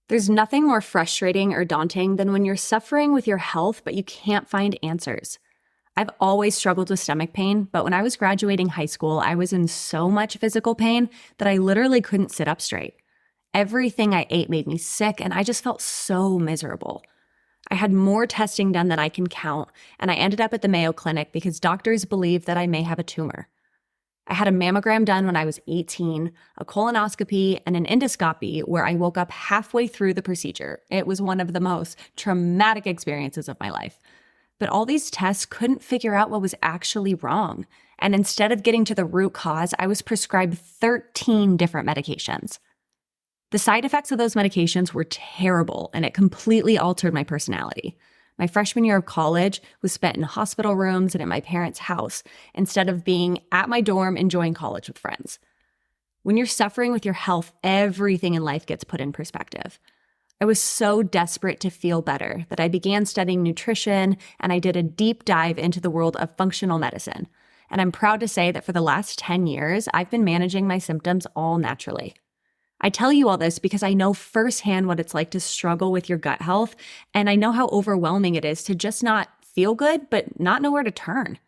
There's nothing more frustrating or daunting than when you're suffering with your health, but you can't find answers. I've always struggled with stomach pain, but when I was graduating high school, I was in so much physical pain that I literally couldn't sit up straight. Everything I ate made me sick, and I just felt so miserable. I had more testing done than I can count, and I ended up at the Mayo Clinic because doctors believed that I may have a tumor. I had a mammogram done when I was 18, a colonoscopy, and an endoscopy where I woke up halfway through the procedure. It was one of the most traumatic experiences of my life. But all these tests couldn't figure out what was actually wrong. And instead of getting to the root cause, I was prescribed 13 different medications. The side effects of those medications were terrible, and it completely altered my personality. My freshman year of college was spent in hospital rooms and at my parents' house instead of being at my dorm enjoying college with friends. When you're suffering with your health, everything in life gets put in perspective. I was so desperate to feel better that I began studying nutrition, and I did a deep dive into the world of functional medicine. And I'm proud to say that for the last 10 years, I've been managing my symptoms all naturally. I tell you all this because I know firsthand what it's like to struggle with your gut health, and I know how overwhelming it is to just not feel good, but not know where to turn.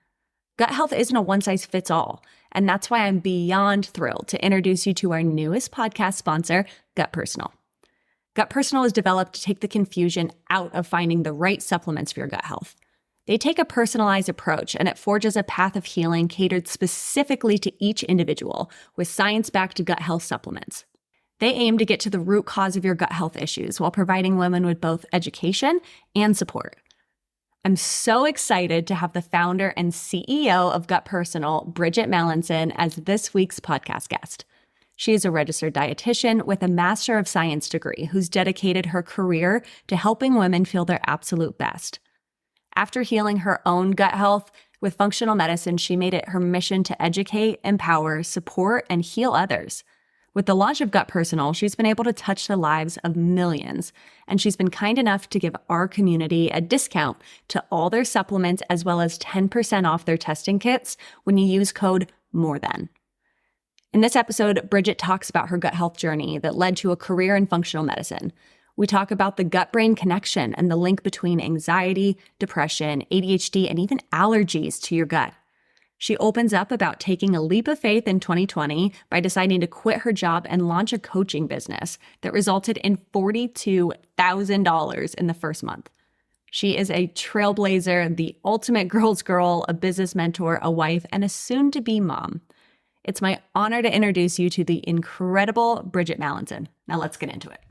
Gut health isn't a one-size-fits-all, and that's why I'm beyond thrilled to introduce you to our newest podcast sponsor, Gut Personal. Gut Personal is developed to take the confusion out of finding the right supplements for your gut health. They take a personalized approach, and it forges a path of healing catered specifically to each individual with science-backed gut health supplements. They aim to get to the root cause of your gut health issues while providing women with both education and support. I'm so excited to have the founder and CEO of Gut Personal, Bridget Mallinson, as this week's podcast guest. She is a registered dietitian with a Master of Science degree who's dedicated her career to helping women feel their absolute best. After healing her own gut health with functional medicine, she made it her mission to educate, empower, support, and heal others. With the launch of Gut Personal, she's been able to touch the lives of millions, and she's been kind enough to give our community a discount to all their supplements as well as 10% off their testing kits when you use code MORETHAN. In this episode, Bridget talks about her gut health journey that led to a career in functional medicine. We talk about the gut-brain connection and the link between anxiety, depression, ADHD, and even allergies to your gut. She opens up about taking a leap of faith in 2020 by deciding to quit her job and launch a coaching business that resulted in $42,000 in the first month. She is a trailblazer, the ultimate girl's girl, a business mentor, a wife, and a soon-to-be mom. It's my honor to introduce you to the incredible Bridget Mallinson. Now let's get into it.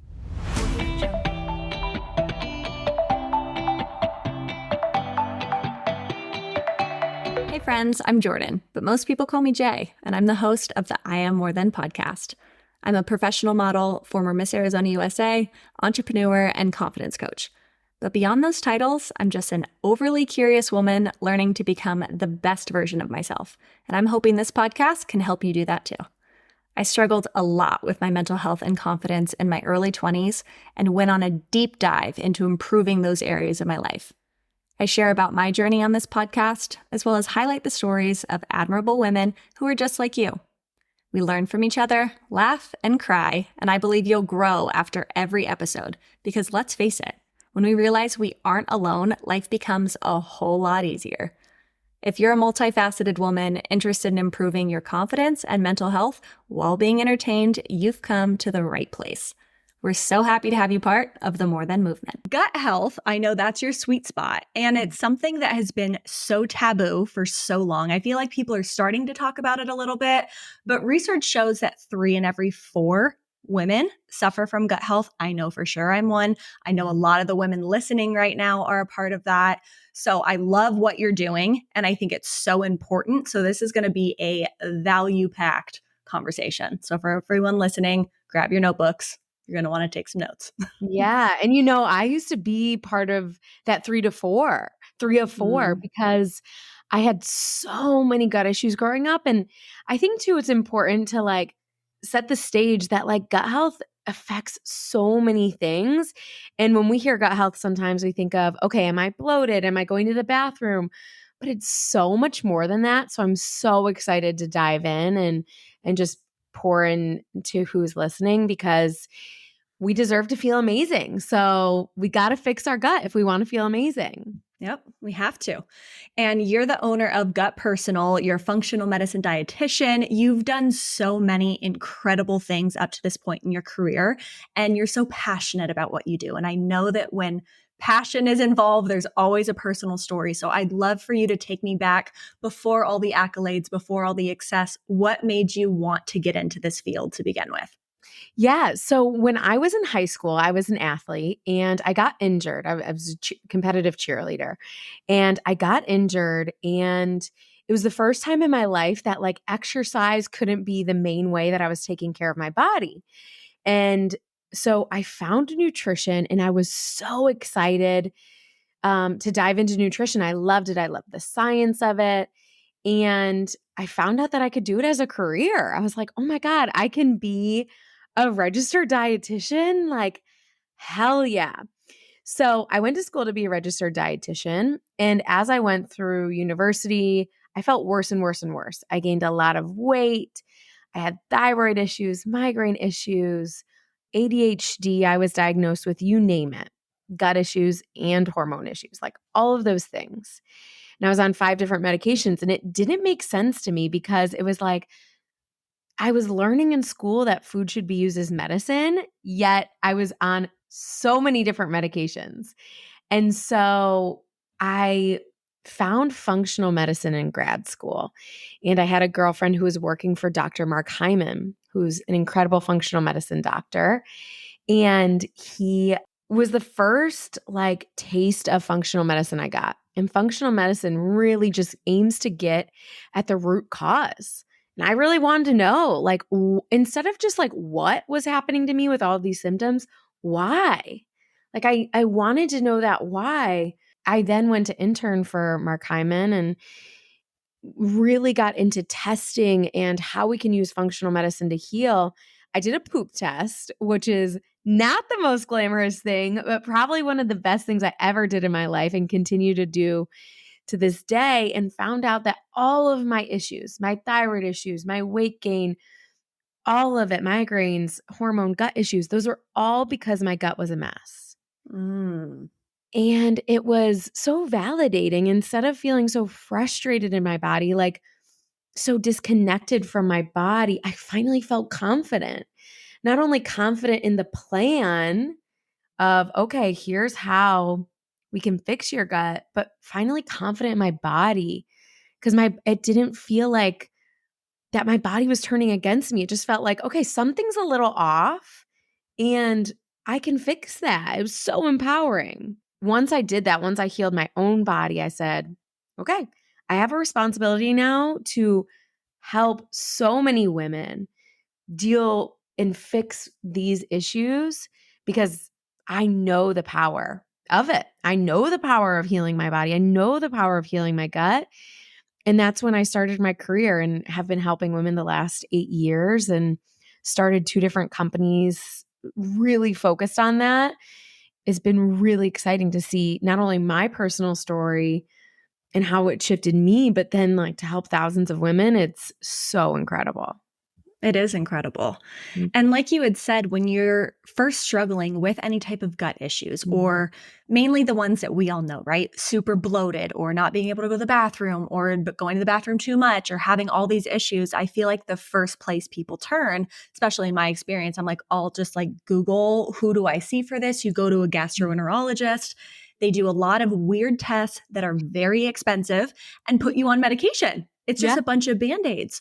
Hey friends, I'm Jordan, but most people call me Jay, and I'm the host of the I Am More Than podcast. I'm a professional model, former Miss Arizona USA, entrepreneur, and confidence coach. But beyond those titles, I'm just an overly curious woman learning to become the best version of myself. And I'm hoping this podcast can help you do that too. I struggled a lot with my mental health and confidence in my early 20s and went on a deep dive into improving those areas of my life. I share about my journey on this podcast, as well as highlight the stories of admirable women who are just like you. We learn from each other, laugh, and cry, and I believe you'll grow after every episode because let's face it, when we realize we aren't alone, life becomes a whole lot easier. If you're a multifaceted woman interested in improving your confidence and mental health while being entertained, you've come to the right place. We're so happy to have you part of the More Than movement. Gut health, I know that's your sweet spot, and it's something that has been so taboo for so long. I feel like people are starting to talk about it a little bit, but research shows that 3 in every 4 women suffer from gut health. I know for sure I'm one. I know a lot of the women listening right now are a part of that. So I love what you're doing, and I think it's so important. So this is going to be a value-packed conversation. So for everyone listening, grab your notebooks. You're going to want to take some notes. Yeah. And I used to be part of that 3 of 4, because I had so many gut issues growing up. And I think too, it's important to set the stage that gut health affects so many things. And when we hear gut health, sometimes we think of, okay, am I bloated? Am I going to the bathroom? But it's so much more than that. So I'm so excited to dive in and just pour into who's listening, because we deserve to feel amazing. So we got to fix our gut if we want to feel amazing. Yep, we have to. And you're the owner of Gut Personal, you're a functional medicine dietitian. You've done so many incredible things up to this point in your career, and you're so passionate about what you do. And I know that when passion is involved, there's always a personal story. So I'd love for you to take me back before all the accolades, before all the excess. What made you want to get into this field to begin with? Yeah. So when I was in high school, I was an athlete and I got injured. I was a competitive cheerleader and I got injured. And it was the first time in my life that like exercise couldn't be the main way that I was taking care of my body. And so I found nutrition and I was so excited to dive into nutrition. I loved it. I loved the science of it. And I found out that I could do it as a career. I was like, oh my God, I can be a registered dietitian? Like, hell yeah. So I went to school to be a registered dietitian. And as I went through university, I felt worse and worse and worse. I gained a lot of weight. I had thyroid issues, migraine issues, ADHD. I was diagnosed with, you name it, gut issues and hormone issues, like all of those things. And I was on 5 different medications and it didn't make sense to me because it was like, I was learning in school that food should be used as medicine, yet I was on so many different medications. And so I found functional medicine in grad school. And I had a girlfriend who was working for Dr. Mark Hyman, who's an incredible functional medicine doctor. And he was the first like taste of functional medicine I got. And functional medicine really just aims to get at the root cause. And I really wanted to know, like, instead of just like what was happening to me with all these symptoms, why? Like, I wanted to know that why. I then went to intern for Mark Hyman and really got into testing and how we can use functional medicine to heal. I did a poop test, which is not the most glamorous thing, but probably one of the best things I ever did in my life and continue to do to this day, and found out that all of my issues, my thyroid issues, my weight gain, all of it, migraines, hormone, gut issues, those were all because my gut was a mess. Mm. And it was so validating. Instead of feeling so frustrated in my body, like so disconnected from my body, I finally felt confident. Not only confident in the plan of, okay, here's how we can fix your gut, but finally confident in my body because it didn't feel like that my body was turning against me. It just felt like, okay, something's a little off and I can fix that. It was so empowering. Once I did that, once I healed my own body, I said, okay, I have a responsibility now to help so many women deal and fix these issues because I know the power of it. I know the power of healing my body. I know the power of healing my gut. And that's when I started my career and have been helping women the last 8 years and started 2 different companies really focused on that. It's been really exciting to see not only my personal story and how it shifted me, but then like to help thousands of women. It's so incredible. It is incredible. Mm. And like you had said, when you're first struggling with any type of gut issues, or mainly the ones that we all know, right? Super bloated, or not being able to go to the bathroom, or going to the bathroom too much, or having all these issues, I feel like the first place people turn, especially in my experience, I'm like, I'll just like Google, who do I see for this? You go to a gastroenterologist. They do a lot of weird tests that are very expensive and put you on medication. It's just a bunch of Band-Aids.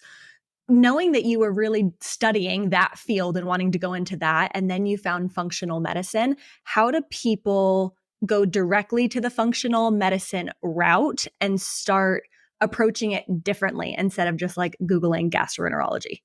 Knowing that you were really studying that field and wanting to go into that, and then you found functional medicine, how do people go directly to the functional medicine route and start approaching it differently instead of just like Googling gastroenterology?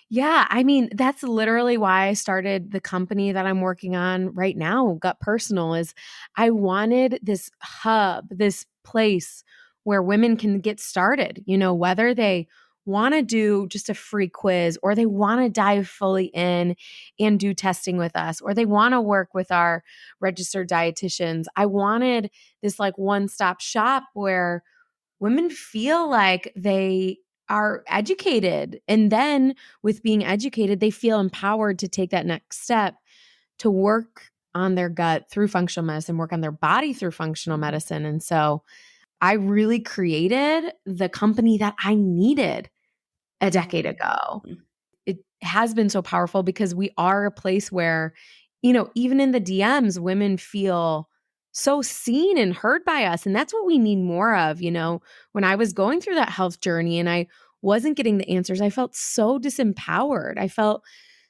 Yeah, I mean, that's literally why I started the company that I'm working on right now, Gut Personal, is I wanted this hub, this place where women can get started, you know, whether they want to do just a free quiz or they want to dive fully in and do testing with us or they want to work with our registered dietitians. I wanted this like one-stop shop where women feel like they are educated. And then with being educated, they feel empowered to take that next step to work on their gut through functional medicine, work on their body through functional medicine. And so I really created the company that I needed a decade ago. It has been so powerful because we are a place where, even in the DMs, women feel so seen and heard by us. And that's what we need more of. When I was going through that health journey and I wasn't getting the answers, I felt so disempowered. I felt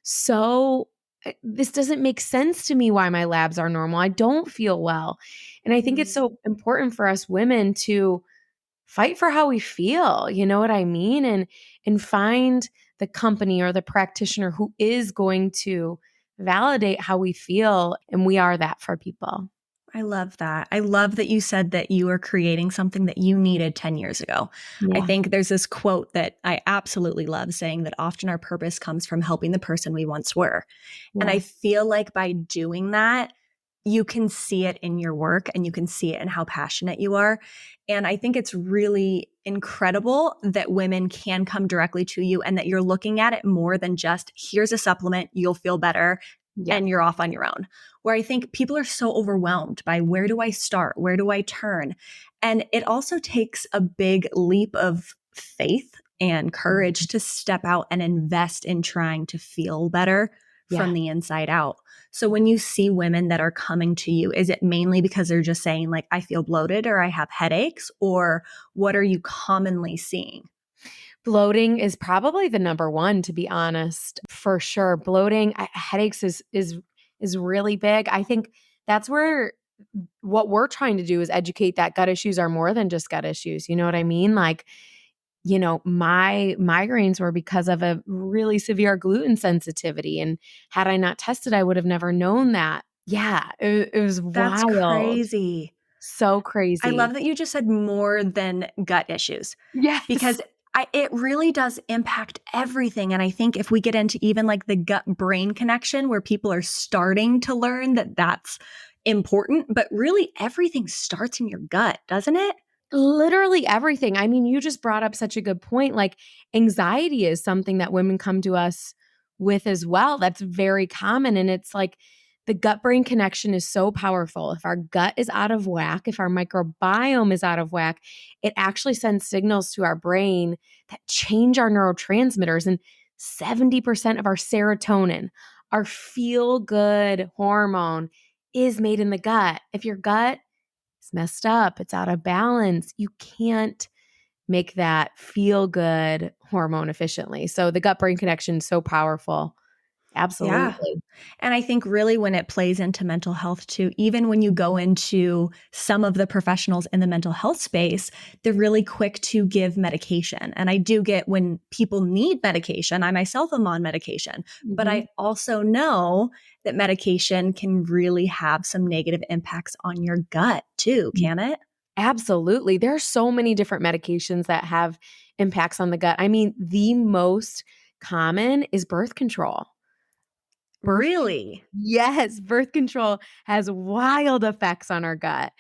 so, this doesn't make sense to me why my labs are normal. I don't feel well. And I think it's so important for us women to fight for how we feel, you know what I mean? And find the company or the practitioner who is going to validate how we feel. And we are that for people. I love that. I love that you said that you are creating something that you needed 10 years ago. Yeah. I think there's this quote that I absolutely love saying that often our purpose comes from helping the person we once were. Yeah. And I feel like by doing that, you can see it in your work and you can see it in how passionate you are. And I think it's really incredible that women can come directly to you and that you're looking at it more than just, here's a supplement, you'll feel better, and you're off on your own. Where I think people are so overwhelmed by, where do I start? Where do I turn? And it also takes a big leap of faith and courage to step out and invest in trying to feel better from the inside out. So when you see women that are coming to you, is it mainly because they're just saying like, I feel bloated or I have headaches, or what are you commonly seeing? Bloating is probably the number one, to be honest, for sure. Bloating, headaches is really big. I think that's where what we're trying to do is educate that gut issues are more than just gut issues. You know what I mean? Like, my migraines were because of a really severe gluten sensitivity. And had I not tested, I would have never known that. Yeah, it was That's wild. crazy. So crazy. I love that you just said more than gut issues. Yes. Because it really does impact everything. And I think if we get into even like the gut brain connection where people are starting to learn that that's important, but really everything starts in your gut, doesn't it? Literally everything. I mean, you just brought up such a good point. Like anxiety is something that women come to us with as well. That's very common. And it's like the gut brain connection is so powerful. If our gut is out of whack, if our microbiome is out of whack, it actually sends signals to our brain that change our neurotransmitters. And 70% of our serotonin, our feel good hormone, is made in the gut. If your gut is messed up, it's out of balance, you can't make that feel good hormone efficiently. So the gut brain connection is so powerful. Yeah. Absolutely. And I think really when it plays into mental health too, even when you go into some of the professionals in the mental health space, they're really quick to give medication. And I do get when people need medication, I myself am on medication, but I also know that medication can really have some negative impacts on your gut too, can it? Absolutely. There are so many different medications that have impacts on the gut. I mean, the most common is birth control. Really? Yes, birth control has wild effects on our gut.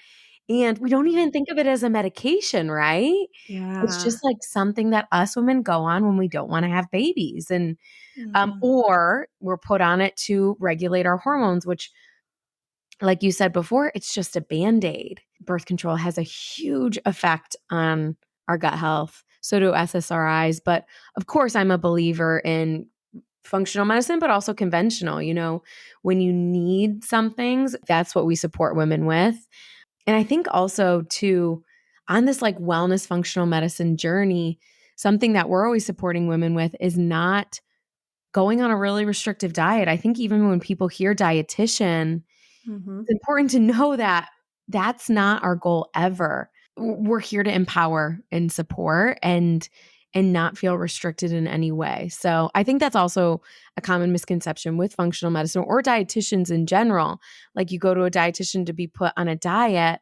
And we don't even think of it as a medication, right? It's Yeah. just like something that us women go on when we don't want to have babies. And Mhm. or we're put on it to regulate our hormones, which, like you said before, it's just a band-aid. Birth control has a huge effect on our gut health. So do SSRIs. But of course, I'm a believer in functional medicine, but also conventional. When you need some things, that's what we support women with. And I think also too, on this like wellness functional medicine journey, something that we're always supporting women with is not going on a really restrictive diet. I think even when people hear dietitian, Mhm. it's important to know that that's not our goal ever. We're here to empower and support and not feel restricted in any way. So I think that's also a common misconception with functional medicine or dietitians in general. Like you go to a dietitian to be put on a diet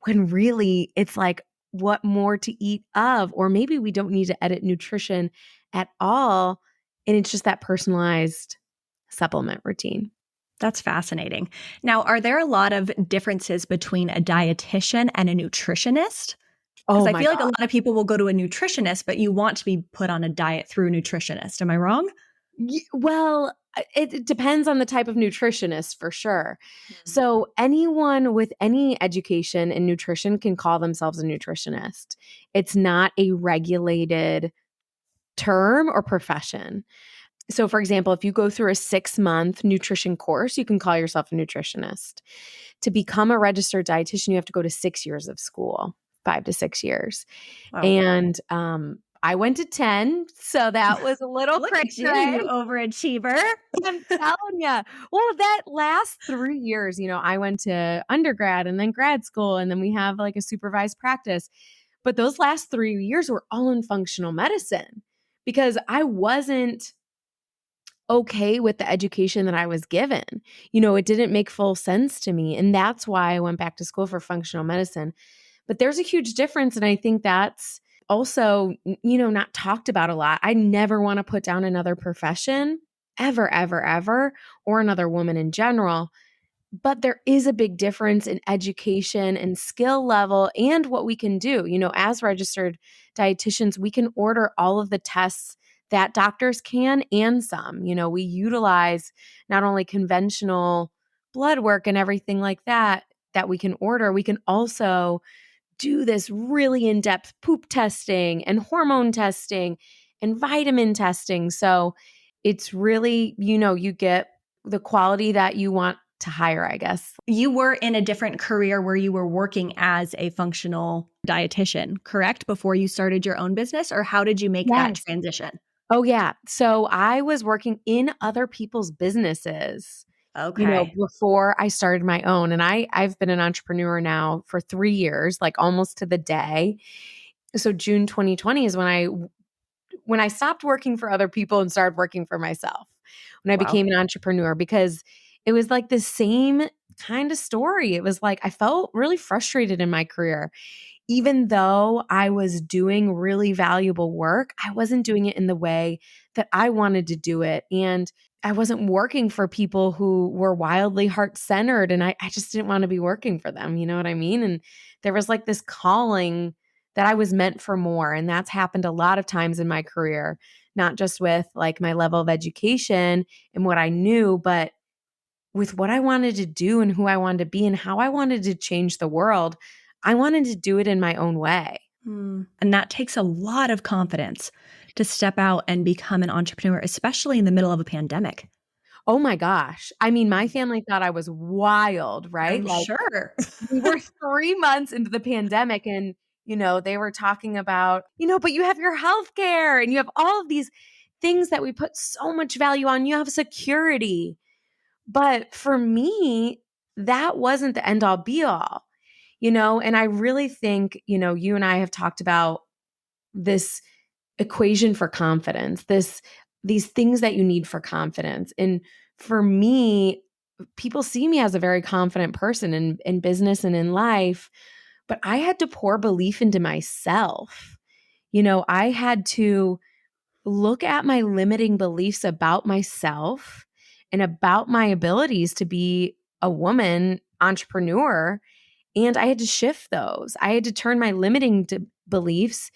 when really it's like what more to eat of, or maybe we don't need to edit nutrition at all. And it's just that personalized supplement routine. That's fascinating. Now, are there a lot of differences between a dietitian and a nutritionist? Because Oh I my feel like a God. lot of people will go to a nutritionist, but you want to be put on a diet through a nutritionist. Am I wrong? Well, It depends on the type of nutritionist for sure. Mhm. So anyone with any education in nutrition can call themselves a nutritionist. It's not a regulated term or profession. So, for example, if you go through a 6-month nutrition course, you can call yourself a nutritionist. To become a registered dietitian, you have to go to 6 years of school, 5 to 6 years. Wow. And I went to 10. So that was a little Look crazy. at you overachiever. I'm telling you. Well, that last 3 years, I went to undergrad and then grad school, and then we have like a supervised practice. But those last 3 years were all in functional medicine because I wasn't okay with the education that I was given. It didn't make full sense to me. And that's why I went back to school for functional medicine. But there's a huge difference. And I think that's also, not talked about a lot. I never want to put down another profession ever, ever, ever, or another woman in general. But there is a big difference in education and skill level and what we can do. As registered dietitians, we can order all of the tests that doctors can and some. We utilize not only conventional blood work and everything like that we can order, we can also do this really in-depth poop testing and hormone testing and vitamin testing. So it's really, you get the quality that you want to hire, I guess. You were in a different career where you were working as a functional dietitian, correct? Before you started your own business, or how did you make that Yes. transition? Oh, yeah. So I was working in other people's businesses, Okay. before I started my own. And I've been an entrepreneur now for 3 years, like almost to the day. So June 2020 is when I stopped working for other people and started working for myself, when I Wow. became an entrepreneur, because it was like the same kind of story. It was like I felt really frustrated in my career. Even though I was doing really valuable work, I wasn't doing it in the way that I wanted to do it. And I wasn't working for people who were wildly heart centered. And I just didn't want to be working for them. You know what I mean? And there was like this calling that I was meant for more. And that's happened a lot of times in my career, not just with like my level of education and what I knew, but with what I wanted to do and who I wanted to be and how I wanted to change the world. I wanted to do it in my own way. And that takes a lot of confidence to step out and become an entrepreneur, especially in the middle of a pandemic. Oh my gosh. I mean, my family thought I was wild, right? I'm Like sure. we were 3 months into the pandemic and, they were talking about, but you have your health care and you have all of these things that we put so much value on. You have security. But for me, that wasn't the end all be all, and I really think, you and I have talked about this equation for confidence, these things that you need for confidence. And for me, people see me as a very confident person in business and in life, but I had to pour belief into myself. I had to look at my limiting beliefs about myself and about my abilities to be a woman entrepreneur. And I had to shift those. I had to turn my beliefs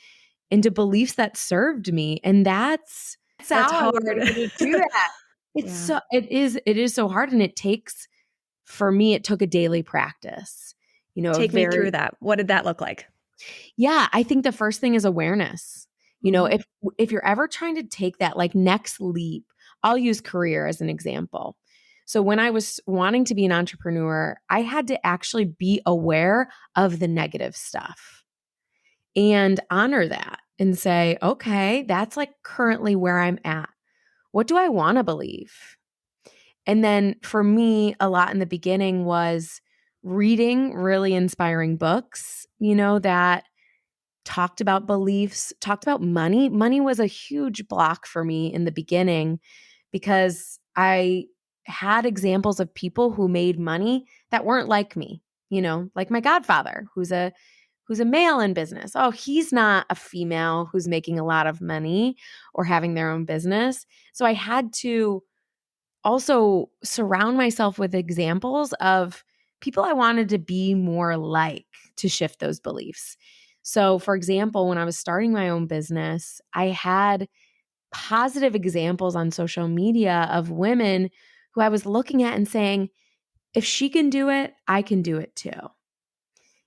into beliefs that served me. And that's That's how I was hard. able to do that. Yeah. It is so hard. And for me, it took a daily practice, of Take me very, through that. What did that look like? yeah, I think the first thing is awareness. Mhm. If you're ever trying to take that like next leap, I'll use career as an example. So when I was wanting to be an entrepreneur, I had to actually be aware of the negative stuff and honor that and say, okay, that's like currently where I'm at. What do I want to believe? And then for me, a lot in the beginning was reading really inspiring books, that talked about beliefs, talked about money. Money was a huge block for me in the beginning because I had examples of people who made money that weren't like me, like my godfather, who's a male in business. Oh, he's not a female who's making a lot of money or having their own business. So I had to also surround myself with examples of people I wanted to be more like to shift those beliefs. So, for example, when I was starting my own business, I had positive examples on social media of women who I was looking at and saying, if she can do it, I can do it too.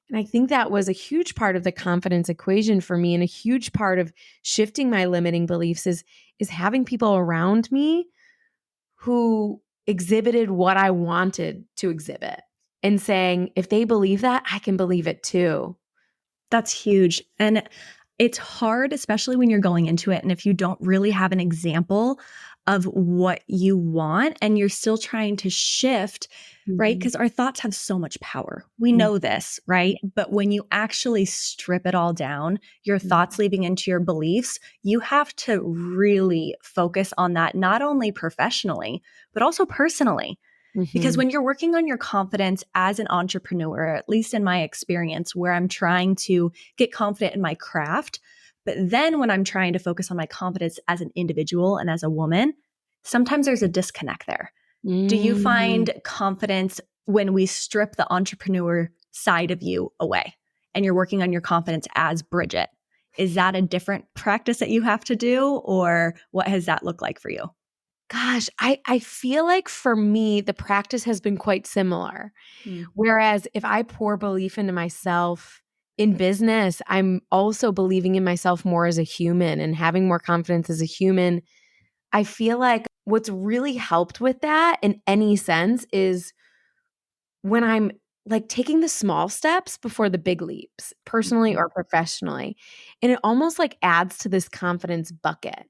And I think that was a huge part of the confidence equation for me, and a huge part of shifting my limiting beliefs is having people around me who exhibited what I wanted to exhibit and saying, if they believe that, I can believe it too. That's huge. And it's hard, especially when you're going into it. And if you don't really have an example of what you want and you're still trying to shift, right? Because our thoughts have so much power. We know this, right? But when you actually strip it all down, your thoughts leading into your beliefs, you have to really focus on that, not only professionally, but also personally. Because when you're working on your confidence as an entrepreneur, at least in my experience, where I'm trying to get confident in my craft, but then when I'm trying to focus on my confidence as an individual and as a woman, sometimes there's a disconnect there. Do you find confidence when we strip the entrepreneur side of you away and you're working on your confidence as Bridget? Is that a different practice that you have to do, or what has that looked like for you? Gosh, I feel like for me, the practice has been quite similar. Whereas if I pour belief into myself in business, I'm also believing in myself more as a human and having more confidence as a human. I feel like what's really helped with that in any sense is when I'm like taking the small steps before the big leaps, personally or professionally. And it almost like adds to this confidence bucket.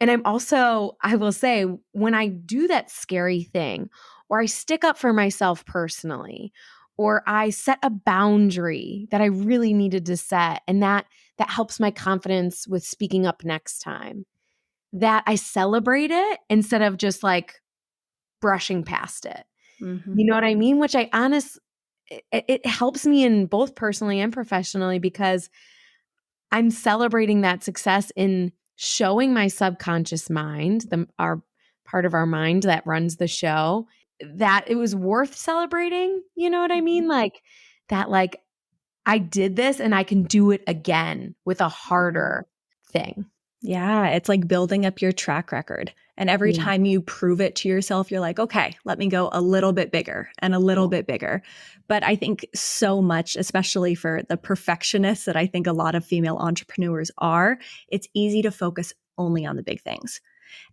And I'm also, I will say, when I do that scary thing, or I stick up for myself personally, or I set a boundary that I really needed to set, and that helps my confidence with speaking up next time, that I celebrate it instead of just like brushing past it. You know what I mean? Which it helps me in both personally and professionally, because I'm celebrating that success in showing my subconscious mind, our part of our mind that runs the show, that it was worth celebrating. You know what I mean? Like that, like I did this and I can do it again with a harder thing. Yeah, it's like building up your track record. And every time you prove it to yourself, you're like, okay, let me go a little bit bigger and a little bit bigger. But I think so much, especially for the perfectionists that I think a lot of female entrepreneurs are, it's easy to focus only on the big things.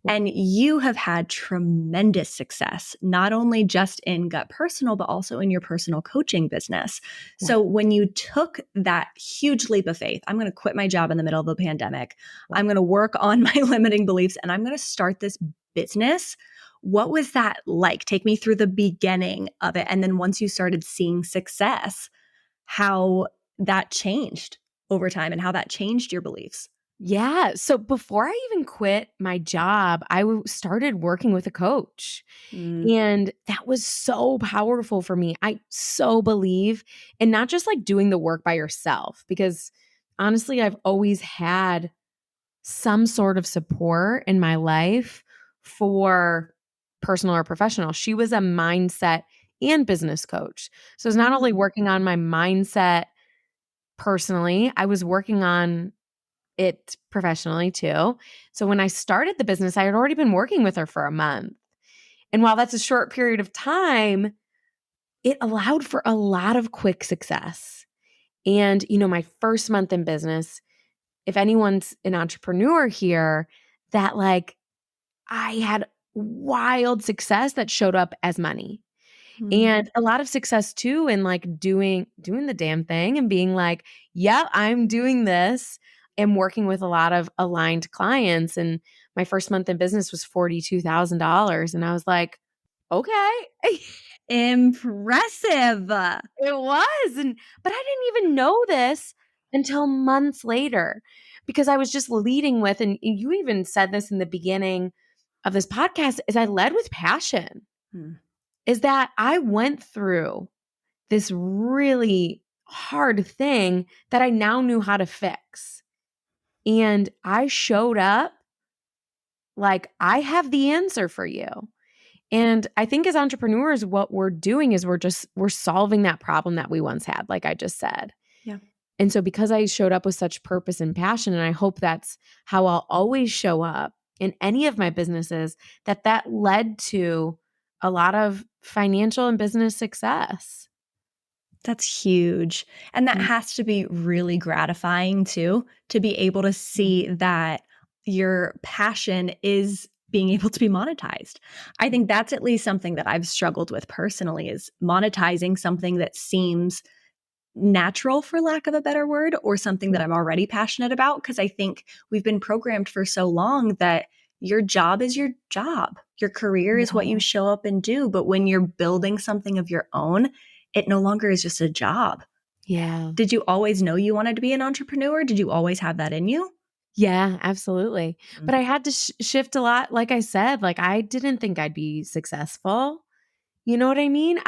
And you have had tremendous success, not only just in Gut Personal, but also in your personal coaching business. So when you took that huge leap of faith, I'm going to quit my job in the middle of a pandemic. I'm going to work on my limiting beliefs and I'm going to start this business. What was that like? Take me through the beginning of it. And then once you started seeing success, how that changed over time and how that changed your beliefs. Yeah. So before I even quit my job, I started working with a coach. And that was so powerful for me. I so believe in not just like doing the work by yourself, because honestly, I've always had some sort of support in my life for personal or professional. She was a mindset and business coach. So it's not only working on my mindset personally, I was working on it professionally too. So when I started the business, I had already been working with her for a month. And while that's a short period of time, it allowed for a lot of quick success. And, you know, my first month in business, if anyone's an entrepreneur here, that like I had wild success that showed up as money. And a lot of success too in like doing the damn thing and being like, yeah, I'm doing this and working with a lot of aligned clients. And my first month in business was $42,000. And I was like, okay. Impressive. It was. But I didn't even know this until months later, because I was just leading with, and you even said this in the beginning of this podcast, is I led with passion. Is that I went through this really hard thing that I now knew how to fix. And I showed up like I have the answer for you. And I think as entrepreneurs, what we're doing is we're solving that problem that we once had, like I just said. Yeah. And so because I showed up with such purpose and passion, and I hope that's how I'll always show up in any of my businesses, that led to a lot of financial and business success. That's huge. And that has to be really gratifying too, to be able to see that your passion is being able to be monetized. I think that's at least something that I've struggled with personally, is monetizing something that seems natural, for lack of a better word, or something that I'm already passionate about. Because I think we've been programmed for so long that your job is your job. Your career is what you show up and do. But when you're building something of your own, it no longer is just a job. Yeah. Did you always know you wanted to be an entrepreneur? Did you always have that in you? Yeah, absolutely. But I had to shift a lot. Like I said, like I didn't think I'd be successful. You know what I mean?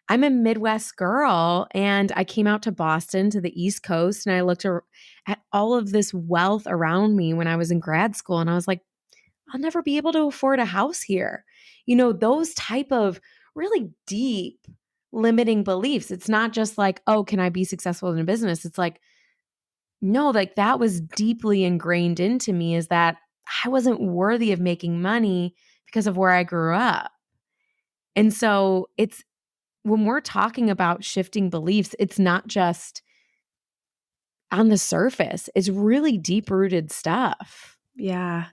I'm a Midwest girl, and I came out to Boston, to the East Coast, and I looked at all of this wealth around me when I was in grad school, and I was like, I'll never be able to afford a house here. You know, those type of really deep limiting beliefs. It's not just like, oh, can I be successful in a business? It's like, no, like that was deeply ingrained into me, is that I wasn't worthy of making money because of where I grew up. And so it's, when we're talking about shifting beliefs, it's not just on the surface, it's really deep rooted stuff. Yeah.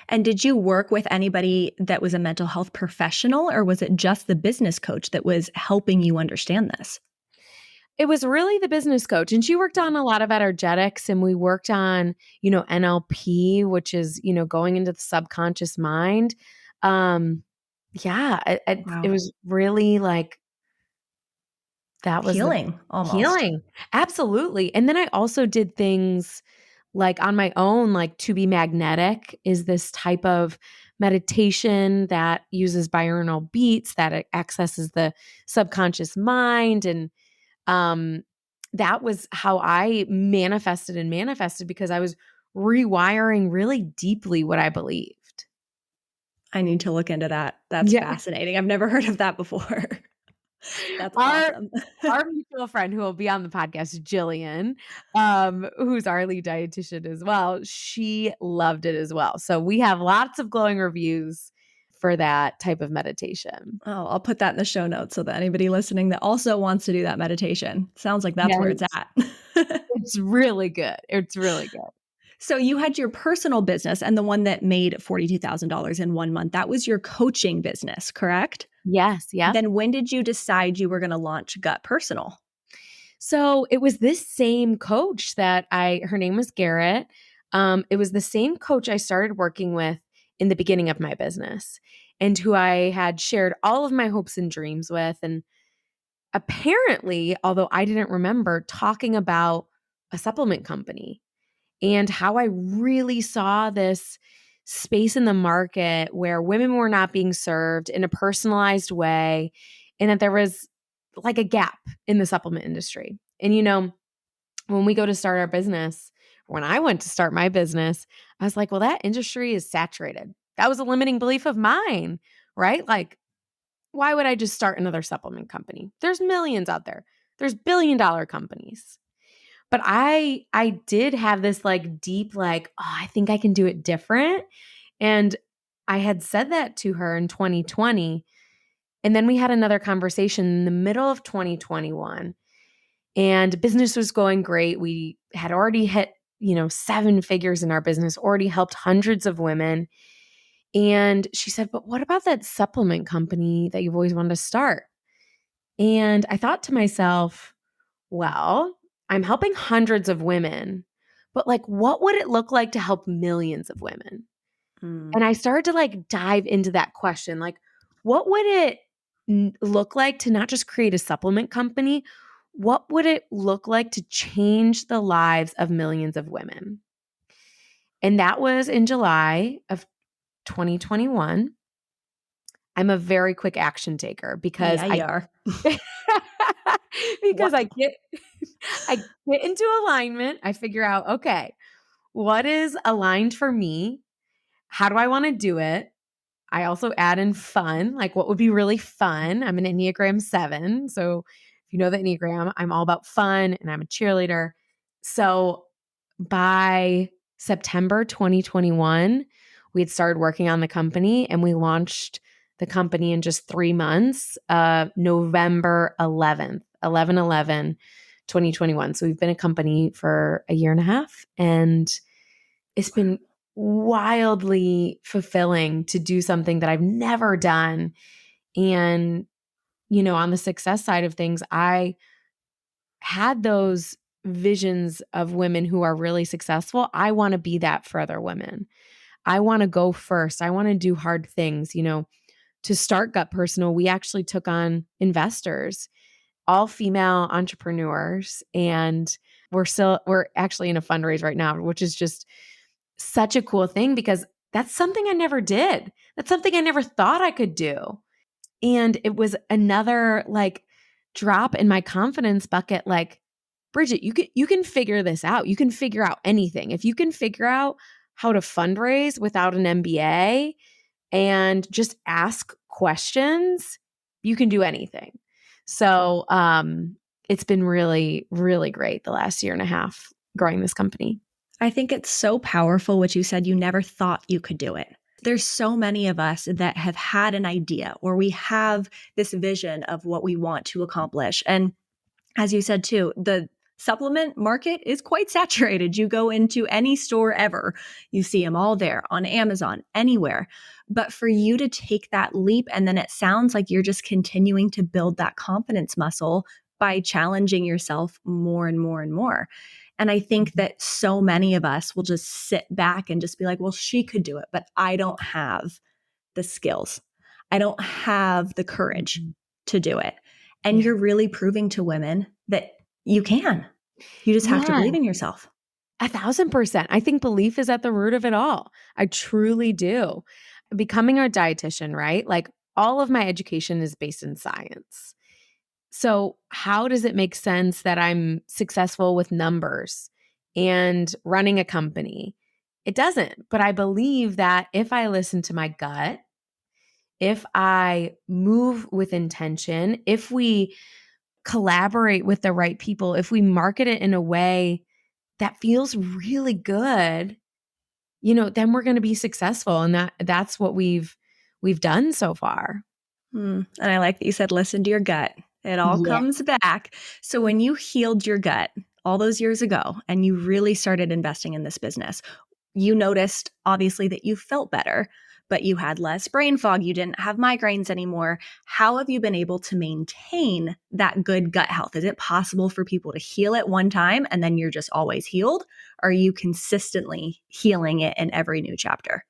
And did you work with anybody that was a mental health professional, or was it just the business coach that was helping you understand this? It was really the business coach, and she worked on a lot of energetics, and we worked on, NLP, which is, going into the subconscious mind. Yeah, it Wow. was really like, that was the Healing almost. healing. Absolutely. And then I also did things like on my own, like To Be Magnetic is this type of meditation that uses binaural beats that it accesses the subconscious mind. And um, that was how I manifested because I was rewiring really deeply what I believed. I need to look into that. That's Yeah. fascinating. I've never heard of that before. That's Our awesome. our mutual friend who will be on the podcast, Jillian, who's our lead dietitian as well, she loved it as well. So we have lots of glowing reviews for that type of meditation. Oh, I'll put that in the show notes so that anybody listening that also wants to do that meditation, sounds like that's where it's Yes. at. It's really good. It's really good. So you had your personal business, and the one that made $42,000 in 1 month. That was your coaching business, correct? Yes, yeah. Then when did you decide you were going to launch Gut Personal? So it was this same coach her name was Garrett. It was the same coach I started working with in the beginning of my business, and who I had shared all of my hopes and dreams with. And apparently, although I didn't remember, talking about a supplement company and how I really saw this space in the market where women were not being served in a personalized way, and that there was like a gap in the supplement industry. And when we go to start our business, when I went to start my business, I was like, well, that industry is saturated. That was a limiting belief of mine, right? Like, why would I just start another supplement company? There's millions out there. There's billion-dollar companies. But I did have this like deep like, oh, I think I can do it different. And I had said that to her in 2020. And then we had another conversation in the middle of 2021. And business was going great. We had already hit, 7 figures in our business, already helped hundreds of women. And she said, but what about that supplement company that you've always wanted to start? And I thought to myself, well, I'm helping hundreds of women, but like, what would it look like to help millions of women? Mm. And I started to like dive into that question. Like, what would it look like to not just create a supplement company? What would it look like to change the lives of millions of women? And that was in July of 2021. I'm a very quick action taker because Yeah, you are. because I get into alignment. I figure out, okay, what is aligned for me? How do I want to do it? I also add in fun, like what would be really fun. I'm an Enneagram 7. So if you know the Enneagram, I'm all about fun and I'm a cheerleader. So by September 2021, We had started working on the company and we launched the company in just 3 months, November 11th, 2021. So we've been a company for a year and a half, and it's been wildly fulfilling to do something that I've never done. And, on the success side of things, I had those visions of women who are really successful. I want to be that for other women. I want to go first. I want to do hard things. To start Gut Personal, we actually took on investors, all female entrepreneurs, and we're actually in a fundraise right now, which is just such a cool thing because that's something I never did. That's something I never thought I could do. And it was another drop in my confidence bucket. Like, Bridget, you can figure this out. You can figure out anything. If you can figure out how to fundraise without an MBA and just ask questions, you can do anything. So it's been really, really great the last year and a half growing this company. I think it's so powerful what you said. You never thought you could do it. There's so many of us that have had an idea, or we have this vision of what we want to accomplish. And as you said too, the supplement market is quite saturated. You go into any store ever, you see them all there on Amazon, anywhere. But for you to take that leap, and then it sounds like you're just continuing to build that confidence muscle by challenging yourself more and more and more. And I think that so many of us will just sit back and just be like, well, she could do it, but I don't have the skills. I don't have the courage to do it. And you're really proving to women that you can. You just have to believe in yourself. 1,000%. I think belief is at the root of it all. I truly do. Becoming a dietitian, right? Like, all of my education is based in science. So how does it make sense that I'm successful with numbers and running a company? It doesn't. But I believe that if I listen to my gut, if I move with intention, if we collaborate with the right people, if we market it in a way that feels really good, then we're going to be successful. And that's what we've done so far. And I like that you said, listen to your gut. It all comes back. So when you healed your gut all those years ago and you really started investing in this business, you noticed obviously that you felt better, but you had less brain fog. You didn't have migraines anymore. How have you been able to maintain that good gut health? Is it possible for people to heal it one time and then you're just always healed? Or are you consistently healing it in every new chapter?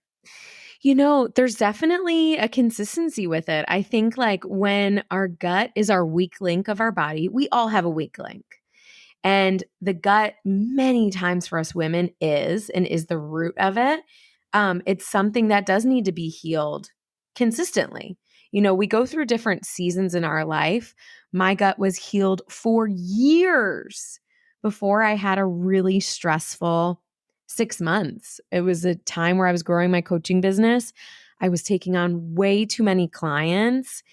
There's definitely a consistency with it. I think when our gut is our weak link of our body, we all have a weak link. And the gut many times for us women is the root of it. It's something that does need to be healed consistently. We go through different seasons in our life. My gut was healed for years before I had a really stressful 6 months. It was a time where I was growing my coaching business. I was taking on way too many clients.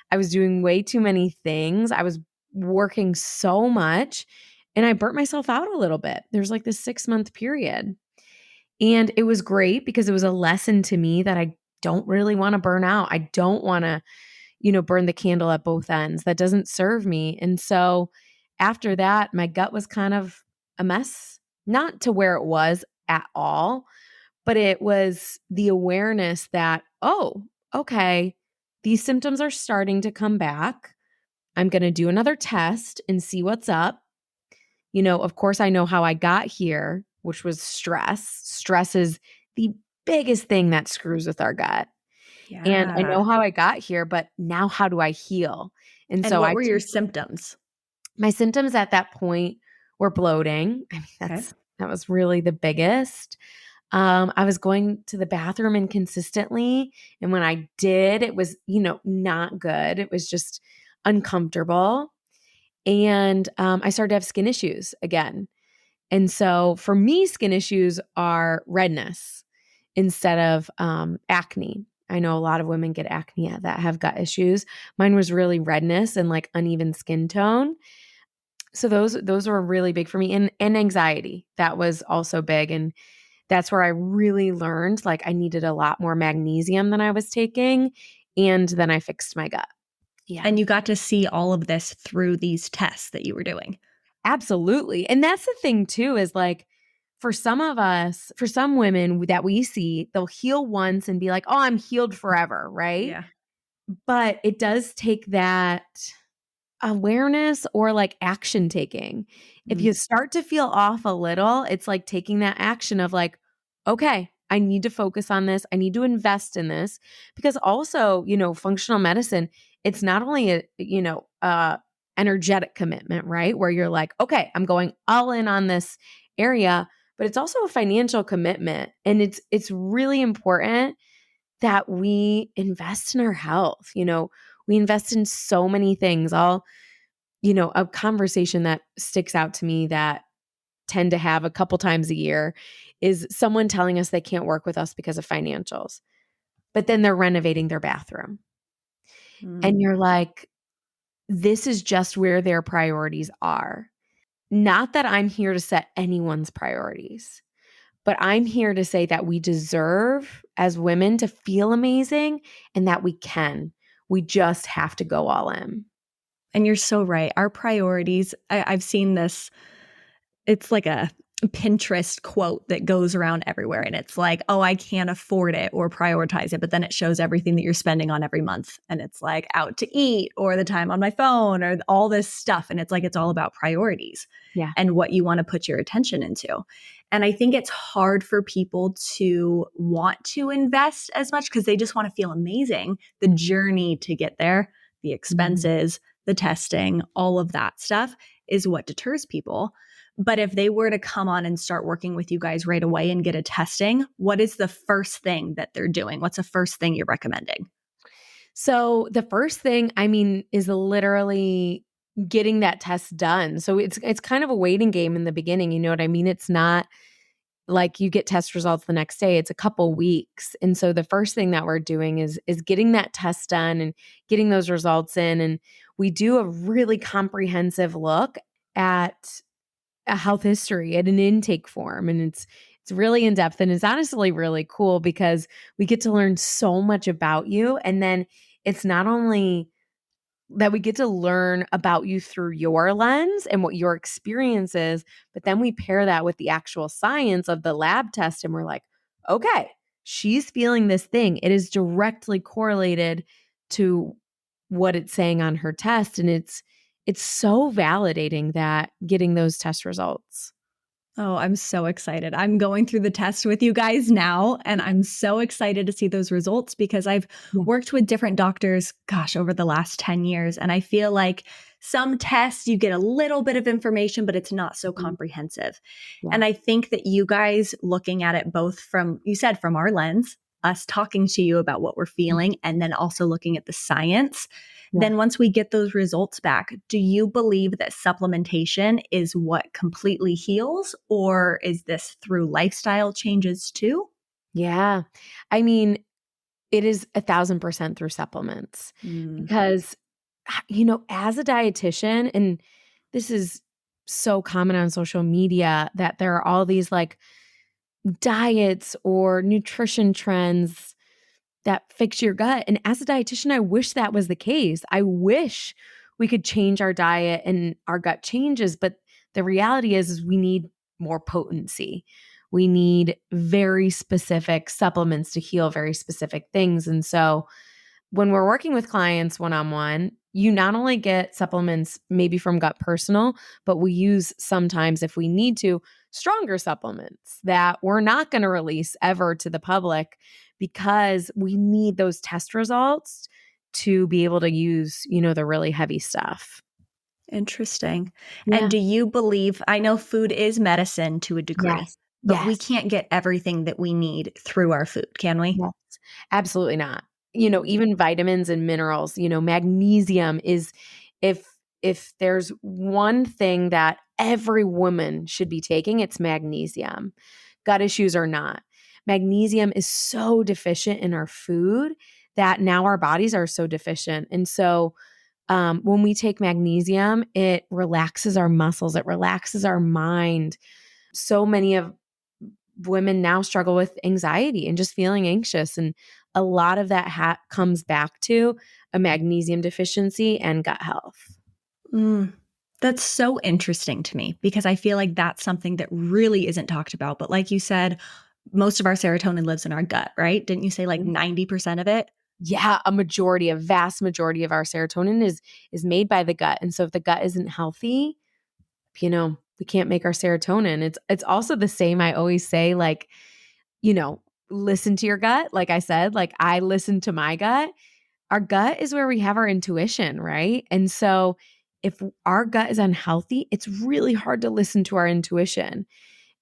I was doing way too many things. I was working so much and I burnt myself out a little bit. There's this 6-month period. And it was great because it was a lesson to me that I don't really want to burn out. I don't want to, burn the candle at both ends. That doesn't serve me. And so after that, my gut was kind of a mess, not to where it was at all, but it was the awareness that, oh, okay, these symptoms are starting to come back. I'm going to do another test and see what's up. Of course, I know how I got here, which was stress. Stress is the biggest thing that screws with our gut. Yeah. And I know how I got here, but now how do I heal? And so what were your symptoms? My symptoms at that point were bloating. I mean, that was really the biggest. I was going to the bathroom inconsistently. And when I did, it was, not good. It was just uncomfortable. And I started to have skin issues again. And so for me, skin issues are redness instead of acne. I know a lot of women get acne that have gut issues. Mine was really redness and uneven skin tone. So those were really big for me. And anxiety, that was also big. And that's where I really learned like I needed a lot more magnesium than I was taking. And then I fixed my gut. Yeah. And you got to see all of this through these tests that you were doing. Absolutely. And that's the thing too, is like for some of us, for some women that we see, they'll heal once and be like, oh, I'm healed forever. Right. Yeah. But it does take that awareness or like action taking. If Mm. you start to feel off a little, it's like taking that action of like, okay, I need to focus on this. I need to invest in this because also, functional medicine, it's not only a energetic commitment, right? Where you're like, okay, I'm going all in on this area, but it's also a financial commitment. And it's really important that we invest in our health. We invest in so many things. A conversation that sticks out to me that tend to have a couple times a year is someone telling us they can't work with us because of financials, but then they're renovating their bathroom. And you're like, this is just where their priorities are. Not that I'm here to set anyone's priorities, but I'm here to say that we deserve as women to feel amazing and that we can. We just have to go all in. And you're so right. Our priorities, I've seen this, it's like a Pinterest quote that goes around everywhere. And it's like, oh, I can't afford it or prioritize it. But then it shows everything that you're spending on every month. And it's like out to eat or the time on my phone or all this stuff. And it's like, it's all about priorities and what you want to put your attention into. And I think it's hard for people to want to invest as much because they just want to feel amazing. The journey to get there, the expenses, the testing, all of that stuff is what deters people. But if they were to come on and start working with you guys right away and get a testing, what is the first thing that they're doing? What's the first thing you're recommending? So the first thing, is literally getting that test done. So it's kind of a waiting game in the beginning. You know what I mean? It's not like you get test results the next day. It's a couple weeks. And so the first thing that we're doing is getting that test done and getting those results in. And we do a really comprehensive look at a health history at an intake form. And it's really in depth and it's honestly really cool because we get to learn so much about you. And then it's not only that we get to learn about you through your lens and what your experience is, but then we pair that with the actual science of the lab test and we're like, okay, she's feeling this thing. It is directly correlated to what it's saying on her test. And it's so validating that getting those test results. Oh, I'm so excited. I'm going through the test with you guys now, and I'm so excited to see those results because I've worked with different doctors, over the last 10 years. And I feel like some tests, you get a little bit of information, but it's not so comprehensive. And I think that you guys looking at it both from, you said from our lens, us talking to you about what we're feeling, and then also looking at the science. Then once we get those results back, do you believe that supplementation is what completely heals, or is this through lifestyle changes too? Yeah. It is 1,000% through supplements because, as a dietitian, and this is so common on social media that there are all these like diets or nutrition trends that fix your gut. And as a dietitian, I wish that was the case. I wish we could change our diet and our gut changes. But the reality is we need more potency. We need very specific supplements to heal very specific things. And so when we're working with clients one-on-one, you not only get supplements maybe from Gut Personal, but we use sometimes, if we need to, stronger supplements that we're not going to release ever to the public because we need those test results to be able to use, the really heavy stuff. Interesting. Yeah. And do you believe, I know food is medicine to a degree, but we can't get everything that we need through our food, can we? Yes. Absolutely not. Even vitamins and minerals, magnesium is, if there's one thing that every woman should be taking, it's magnesium. Gut issues or not. Magnesium is so deficient in our food that now our bodies are so deficient. And so when we take magnesium, it relaxes our muscles, it relaxes our mind. So many of women now struggle with anxiety and just feeling anxious. And a lot of that comes back to a magnesium deficiency and gut health. Mm. That's so interesting to me because I feel like that's something that really isn't talked about. But like you said, most of our serotonin lives in our gut, right? Didn't you say like 90% of it? Yeah, a vast majority of our serotonin is made by the gut. And so if the gut isn't healthy, we can't make our serotonin. It's also the same. I always say, like, listen to your gut. Like I said, like I listen to my gut. Our gut is where we have our intuition, right? And so if our gut is unhealthy, it's really hard to listen to our intuition.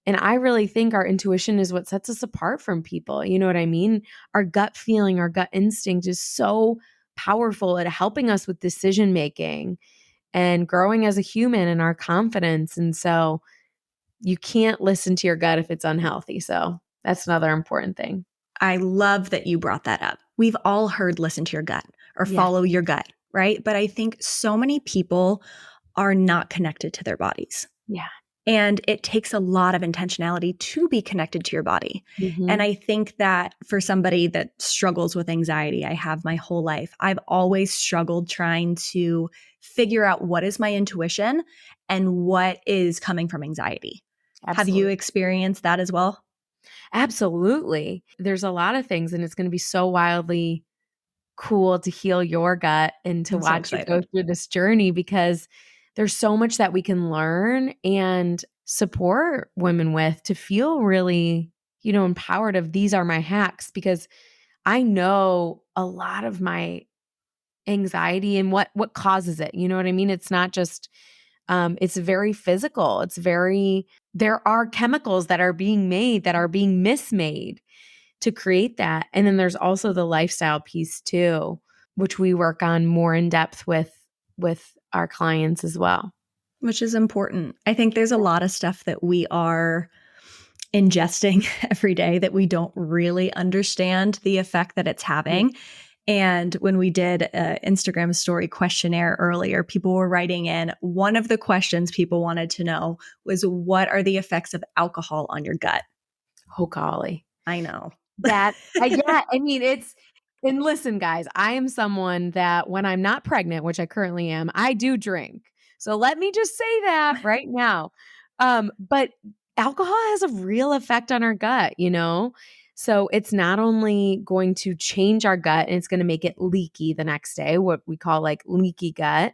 And I really think our intuition is what sets us apart from people. You know what I mean? Our gut feeling, our gut instinct is so powerful at helping us with decision making and growing as a human and our confidence. And so you can't listen to your gut if it's unhealthy. So that's another important thing. I love that you brought that up. We've all heard listen to your gut or follow your gut, right? But I think so many people are not connected to their bodies. Yeah. And it takes a lot of intentionality to be connected to your body. Mm-hmm. And I think that for somebody that struggles with anxiety, I have my whole life, I've always struggled trying to figure out what is my intuition and what is coming from anxiety. Absolutely. Have you experienced that as well? Absolutely. There's a lot of things, and it's going to be so wildly cool to heal your gut and to watch you go through this journey, because there's so much that we can learn and support women with to feel really, empowered of these are my hacks, because I know a lot of my anxiety and what causes it. You know what I mean? It's not just it's very physical. There are chemicals that are being made that are being mismade to create that. And then there's also the lifestyle piece too, which we work on more in depth with our clients as well. Which is important. I think there's a lot of stuff that we are ingesting every day that we don't really understand the effect that it's having. And when we did an Instagram story questionnaire earlier, people were writing in, one of the questions people wanted to know was, what are the effects of alcohol on your gut? Oh, golly. I know. Yeah, I mean, and listen, guys, I am someone that when I'm not pregnant, which I currently am, I do drink. So let me just say that right now. But alcohol has a real effect on our gut, So it's not only going to change our gut and it's going to make it leaky the next day, what we call like leaky gut,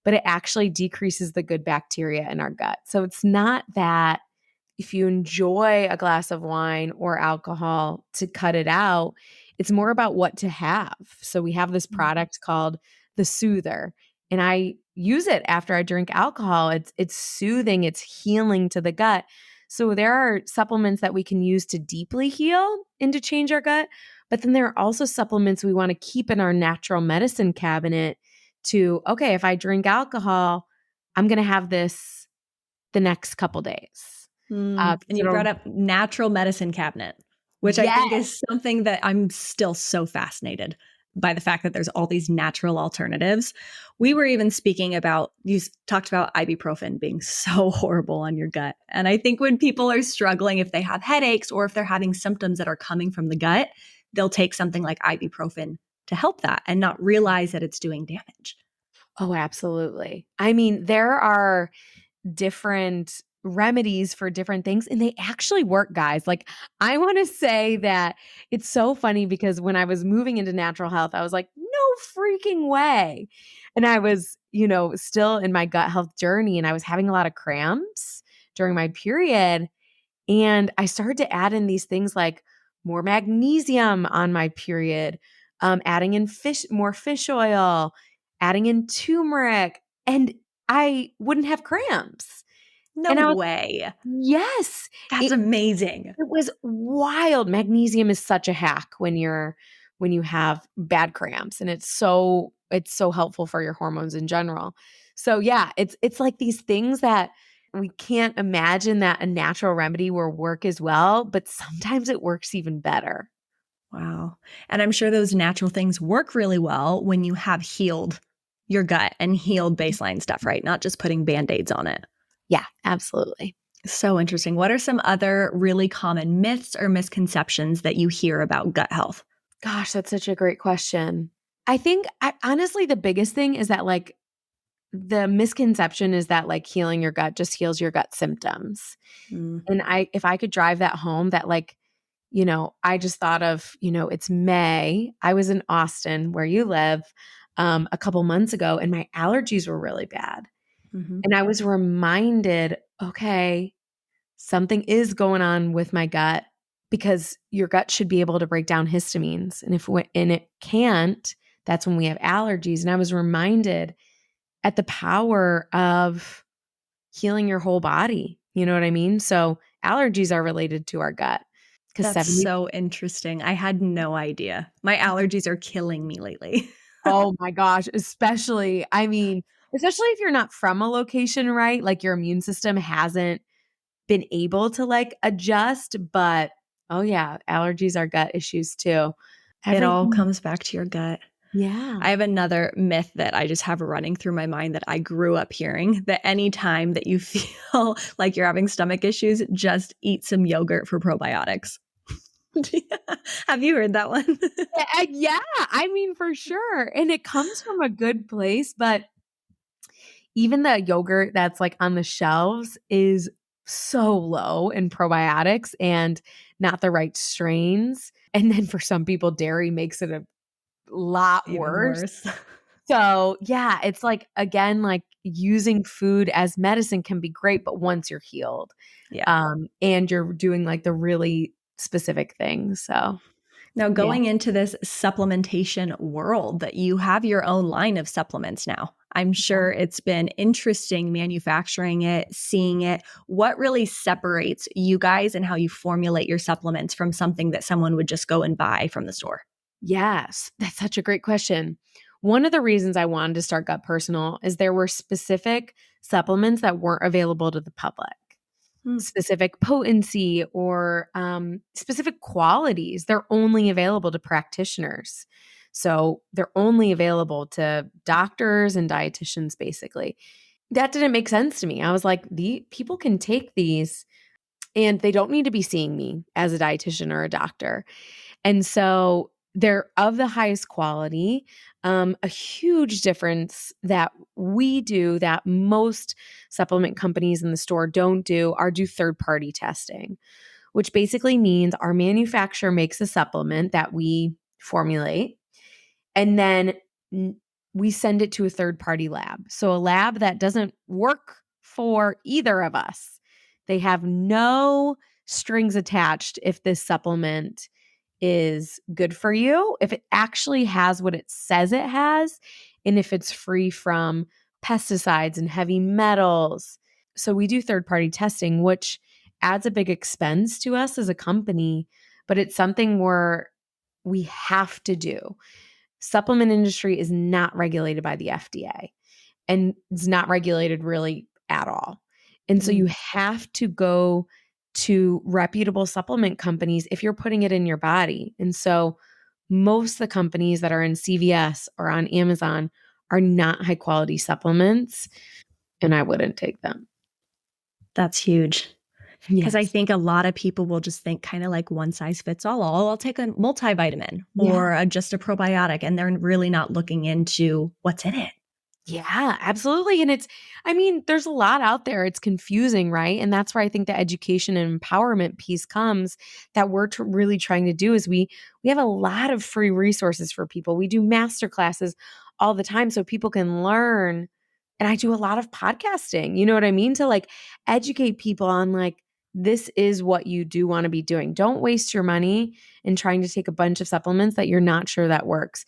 but it actually decreases the good bacteria in our gut. So it's not that if you enjoy a glass of wine or alcohol to cut it out, it's more about what to have. So we have this product called the Soother, and I use it after I drink alcohol. It's soothing, it's healing to the gut. So there are supplements that we can use to deeply heal and to change our gut, but then there are also supplements we want to keep in our natural medicine cabinet to, okay, if I drink alcohol, I'm going to have this the next couple days. And you brought up natural medicine cabinet, which I think is something that I'm still so fascinated by, the fact that there's all these natural alternatives. We were even speaking about, you talked about ibuprofen being so horrible on your gut. And I think when people are struggling, if they have headaches or if they're having symptoms that are coming from the gut, they'll take something like ibuprofen to help that and not realize that it's doing damage. Oh, absolutely. I mean, there are different remedies for different things, and they actually work, guys. Like, I want to say that it's so funny because when I was moving into natural health, I was like, no freaking way. And I was, still in my gut health journey, and I was having a lot of cramps during my period. And I started to add in these things like more magnesium on my period, adding in more fish oil, adding in turmeric, and I wouldn't have cramps. No way. Yes. That's amazing. It was wild. Magnesium is such a hack when you have bad cramps, and it's so helpful for your hormones in general. So yeah, it's like these things that we can't imagine that a natural remedy will work as well, but sometimes it works even better. Wow. And I'm sure those natural things work really well when you have healed your gut and healed baseline stuff, right? Not just putting Band-Aids on it. Yeah, absolutely. So interesting. What are some other really common myths or misconceptions that you hear about gut health? Gosh, that's such a great question. I think honestly, the biggest thing is that like the misconception is that like healing your gut just heals your gut symptoms. Mm, And if I could drive that home, that like, I just thought of, it's May. I was in Austin where you live a couple months ago and my allergies were really bad. mhm. And I was reminded, okay, something is going on with my gut because your gut should be able to break down histamines. And and it can't, that's when we have allergies. And I was reminded at the power of healing your whole body. You know what I mean? So allergies are related to our gut because That's 70. so interesting. I had no idea. My allergies are killing me lately. Oh my gosh, especially if you're not from a location, right? Like your immune system hasn't been able to like adjust, but oh yeah, allergies are gut issues too. It all Everything. comes back to your gut. Yeah. I have another myth that I just have running through my mind that I grew up hearing, that anytime that you feel like you're having stomach issues, just eat some yogurt for probiotics. Have you heard that one? Yeah, for sure. And it comes from a good place, but even the yogurt that's like on the shelves is so low in probiotics and not the right strains. And then for some people, dairy makes it a lot Even worse. worse. So, yeah, it's like, again, like using food as medicine can be great, but once you're healed, Yeah. and you're doing like the really specific things. So, Now, yeah. going into this supplementation world, that you have your own line of supplements now. I'm sure it's been interesting manufacturing it, seeing it. What really separates you guys and how you formulate your supplements from something that someone would just go and buy from the store? Yes, that's such a great question. One of the reasons I wanted to start Gut Personal is there were specific supplements that weren't available to the public, Hmm. specific potency or specific qualities. They're only available to practitioners. So they're only available to doctors and dietitians, basically. That didn't make sense to me. I was like, the people can take these and they don't need to be seeing me as a dietitian or a doctor. And so they're of the highest quality. A huge difference that we do that most supplement companies in the store don't do are do third party testing, which basically means our manufacturer makes a supplement that we formulate and then we send it to a third party lab. So a lab that doesn't work for either of us. They have no strings attached if this supplement is good for you, if it actually has what it says it has, and if it's free from pesticides and heavy metals. So we do third party testing, which adds a big expense to us as a company, but it's something we have to do. Supplement industry is not regulated by the FDA and it's not regulated really at all. And so Mm. you have to go to reputable supplement companies if you're putting it in your body. And so most of the companies that are in CVS or on Amazon are not high quality supplements, and I wouldn't take them. That's huge. Because I Yes. think a lot of people will just think kind of like one size fits all. I'll take a multivitamin Yeah. or just a probiotic, and they're really not looking into what's in it. Yeah, absolutely. And there's a lot out there. It's confusing, right? And that's where I think the education and empowerment piece comes that we're really trying to do is we have a lot of free resources for people. We do master classes all the time so people can learn. And I do a lot of podcasting, you know what I mean? To like educate people on like, this is what you do want to be doing. Don't waste your money in trying to take a bunch of supplements that you're not sure that works.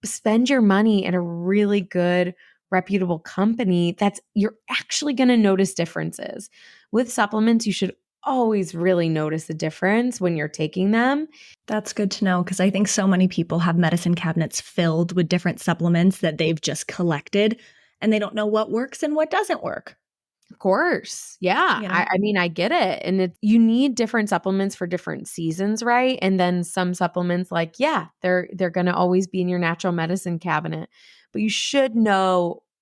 Spend your money at a really good reputable company that's you're actually going to notice differences. With supplements, you should always really notice the difference when you're taking them. That's good to know, because I think so many people have medicine cabinets filled with different supplements that they've just collected, and they don't know what works and what doesn't work. Of course. Yeah. You know, I get it. And you need different supplements for different seasons, right? And then some supplements like, yeah, they're going to always be in your natural medicine cabinet, but you should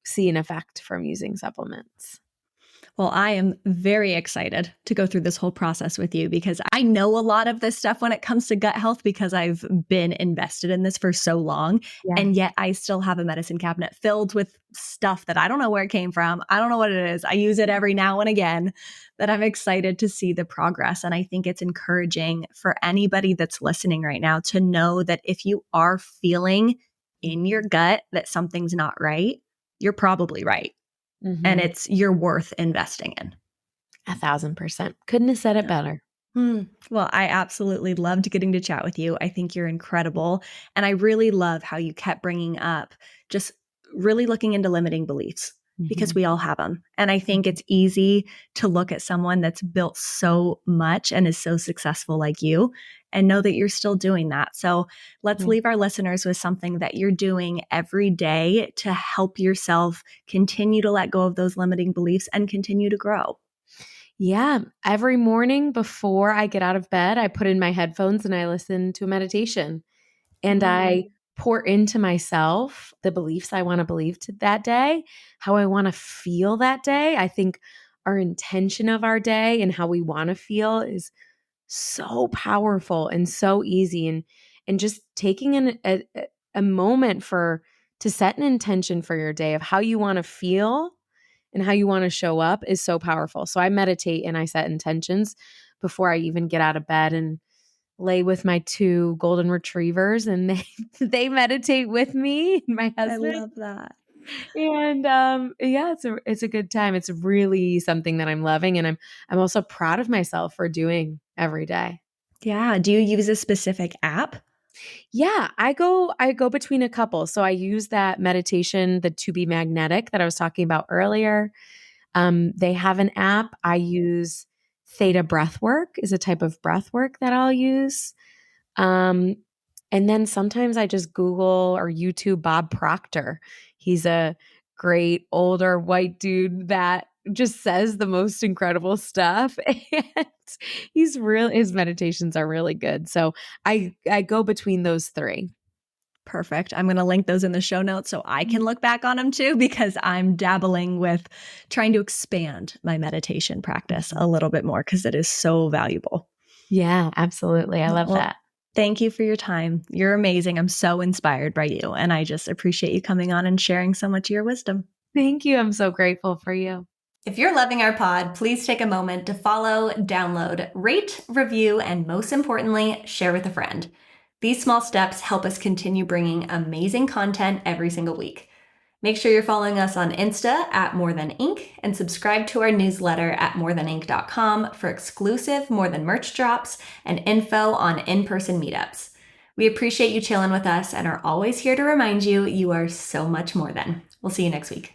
see an effect from using supplements. Well, I am very excited to go through this whole process with you because I know a lot of this stuff when it comes to gut health because I've been invested in this for so long. Yeah. And yet I still have a medicine cabinet filled with stuff that I don't know where it came from. I don't know what it is. I use it every now and again, that I'm excited to see the progress. And I think it's encouraging for anybody that's listening right now to know that if you are feeling in your gut that something's not right, you're probably right. And Mm-hmm. you're worth investing in. 1,000%. Couldn't have said it Yeah. better. Well, I absolutely loved getting to chat with you. I think you're incredible. And I really love how you kept bringing up just really looking into limiting beliefs because Mm-hmm. we all have them. And I think it's easy to look at someone that's built so much and is so successful like you and know that you're still doing that. So let's Yeah. leave our listeners with something that you're doing every day to help yourself continue to let go of those limiting beliefs and continue to grow. Yeah. Every morning before I get out of bed, I put in my headphones and I listen to a meditation. And I pour into myself the beliefs I want to believe to that day, how I want to feel that day. I think our intention of our day and how we want to feel is so powerful and so easy. And just taking a moment to set an intention for your day of how you want to feel and how you want to show up is so powerful. So I meditate and I set intentions before I even get out of bed and lay with my 2 golden retrievers, and they they meditate with me and my I husband. love that. And yeah, it's a good time. It's really something that I'm loving, and I'm also proud of myself for doing every day. Yeah. Do you use a specific app? Yeah, I go between a couple. So I use that meditation, the To Be Magnetic that I was talking about earlier. They have an app. I use Theta Breathwork is a type of breath work that I'll use. Um, and then sometimes I just Google or YouTube Bob Proctor. He's a great older white dude that just says the most incredible stuff. And his meditations are really good. So I go between those 3. Perfect. I'm going to link those in the show notes so I can look back on them too, because I'm dabbling with trying to expand my meditation practice a little bit more because it is so valuable. Yeah, absolutely. I love Well, that. thank you for your time. You're amazing. I'm so inspired by you. And I just appreciate you coming on and sharing so much of your wisdom. Thank you. I'm so grateful for you. If you're loving our pod, please take a moment to follow, download, rate, review, and most importantly, share with a friend. These small steps help us continue bringing amazing content every single week. Make sure you're following us on Insta at More Than Ink and subscribe to our newsletter at morethanink.com for exclusive More Than merch drops and info on in-person meetups. We appreciate you chilling with us and are always here to remind you you are so much more than. We'll see you next week.